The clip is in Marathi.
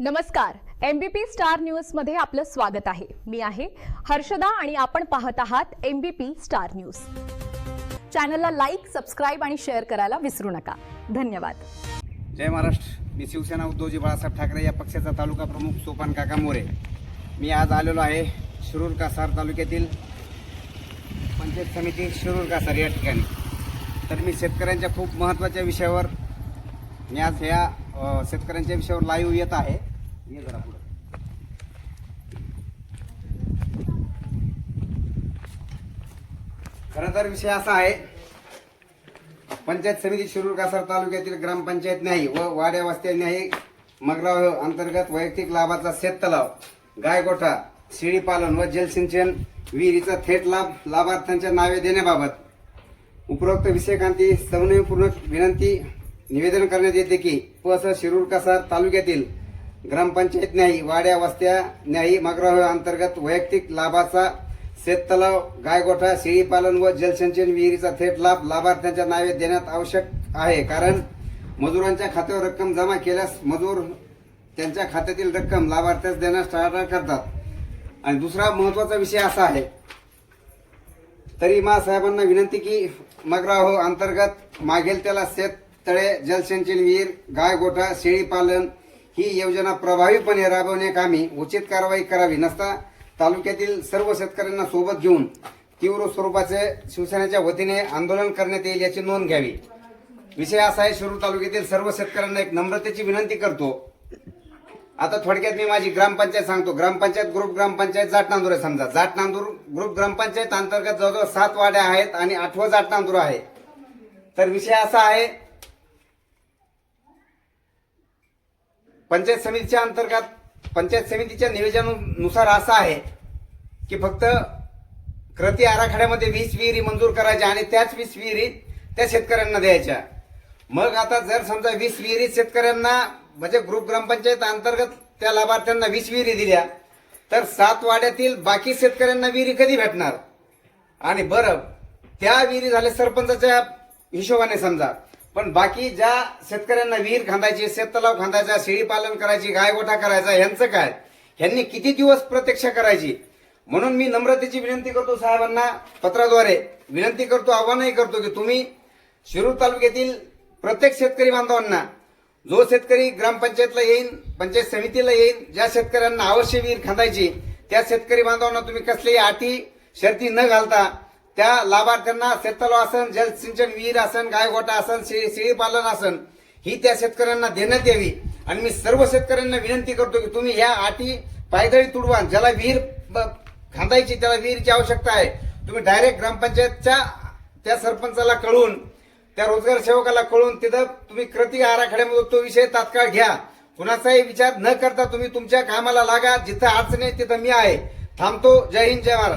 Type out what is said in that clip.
नमस्कार, एमबीपी स्टार न्यूज मध्ये आपलं स्वागत आहे। मी आहे हर्षदा आणि आपण पाहत आहात एमबीपी स्टार न्यूज। चॅनलला लाईक, सबस्क्राइब आणि शेअर करायला विसरू नका। धन्यवाद। जय महाराष्ट्र। मी शिवसेना उद्धवजी बाळासाहेब ठाकरे या पक्षाचा तालुका प्रमुख सोपान काका मोरे। मी आज आलेलो आहे शिरूर कासार तालुक्यातील पंचायत समिती शिरूर कासार या ठिकाणी। तर मी शेतकऱ्यांच्या खूप महत्त्वाच्या विषयावर मी आज या शेतकऱ्यांच्या विषयावर लाईव्ह येत आहे। ये जरा पुढे। खरं तर विषय असा आहे, पंचायत समिती शिरूर कासार तालुक्यातील ग्रामपंचायत न्यायी व वाड्या वस्त्या न्यायी मगराव अंतर्गत वैयक्तिक लाभाचा शेततलाव, गायगोठा, शेळी पालन व जलसिंचन विहिरीचा थेट लाभ लाभार्थ्यांच्या नावे देण्याबाबत उपरोक्त विषयकांती समन्वयपूर्ण विनंती निवेदन करण्यात येते की शिरूर कासार तालुक्यातील ग्रामपंचायत न्यायी वाड्या वस्त्या न्यायी मगराव अंतर्गत वैयक्तिक लाभाचा शेततलाव, गायगोठा, शेळी पालन व जलसिंचन विहिरीचा थेट लाभ लाभार्थ्यांच्या नावे देण्यात आवश्यक आहे। कारण मजुरांच्या खात्यावर रक्कम जमा केल्यास मजूर त्यांच्या खात्यातील रक्कम लाभार्थ्यास देण्यास टाळाटाळ करतात। आणि दुसरा महत्त्वाचा विषय असा आहे, तरी साहेबांना विनंती की मगराव अंतर्गत मागेल त्याला शेत तळे, जलसिंचन विहीर, गायगोठा, शेळी पालन ही योजना प्रभावीपणे राबवण्याकामी उचित कारवाई करावी, नसता तालुक्यातील सर्व शेतकऱ्यांना सोबत घेऊन तीव्र स्वरूपाचे शिवसेनेच्या वतीने आंदोलन करण्यात येईल याची नोंद घ्यावी। विषय असा आहे, शिरूर तालुक्यातील सर्व शेतकऱ्यांना एक नम्रतेची विनंती करतो। आता थोडक्यात मी माझी ग्रामपंचायत सांगतो। ग्रामपंचायत ग्रुप ग्रामपंचायत जाटनांदूर आहे। समजा जाटनांदूर ग्रुप ग्रामपंचायत अंतर्गत जवळजवळ 7 वाड्या आहेत आणि 8वं जाटनांदूर आहे। तर विषय असा आहे, पंचायत समितीच्या अंतर्गत पंचायत समितीच्या नियोजनानुसार असं आहे की फक्त कृती आराखड्यामध्ये 20 विहिरी मंजूर करायच्या आणि त्याच 20 विहिरी त्या शेतकऱ्यांना द्यायच्या। मग आता जर समजा 20 विहिरी शेतकऱ्यांना म्हणजे ग्रुप ग्रामपंचायत अंतर्गत त्या लाभार्थ्यांना 20 विहिरी दिल्या, तर 7 वाड्यातील बाकी शेतकऱ्यांना विहिरी कधी भेटणार? आणि बरं, त्या विहिरी झाल्या सरपंचाच्या हिशोबाने समजा, पण बाकी ज्या शेतकऱ्यांना विहीर खांदायची, शेततलाव खांदायचा, शेळी पालन करायची, गायगोठा करायचा, यांचं काय? यांनी किती दिवस प्रतीक्षा करायची? म्हणून मी नम्रतेची विनंती करतो साहेबांना, पत्राद्वारे विनंती करतो, आव्हानही करतो की तुम्ही शिरूर तालुक्यातील प्रत्येक शेतकरी बांधवांना, जो शेतकरी ग्रामपंचायतला येईल, पंचायत समितीला येईल, ज्या शेतकऱ्यांना अवश्य विहीर खांदायची त्या शेतकरी बांधवांना तुम्ही कसलीही अटी शर्ती न घालता त्या लाभार्थ्यांना शेततलाव असन, जलसिंचन विहीर असन, गायगोठा असन, शेळी पालन असन ही त्या शेतकऱ्यांना देण्यात यावी। आणि मी सर्व शेतकऱ्यांना विनंती करतो की तुम्ही ह्या अटी पायदळी तुडवा। ज्याला विहीर खांदायची, त्याला विहिरीची आवश्यकता आहे, तुम्ही डायरेक्ट ग्रामपंचायतच्या त्या सरपंचाला कळवून, त्या रोजगार सेवकाला कळवून तिथं तुम्ही कृती आराखड्यामध्ये तो विषय तात्काळ घ्या। कुणाचाही विचार न करता तुम्ही तुमच्या कामाला लागा। जिथं अडचण आहे तिथं मी आहे। थांबतो। जय हिंद, जय महाराष्ट्र।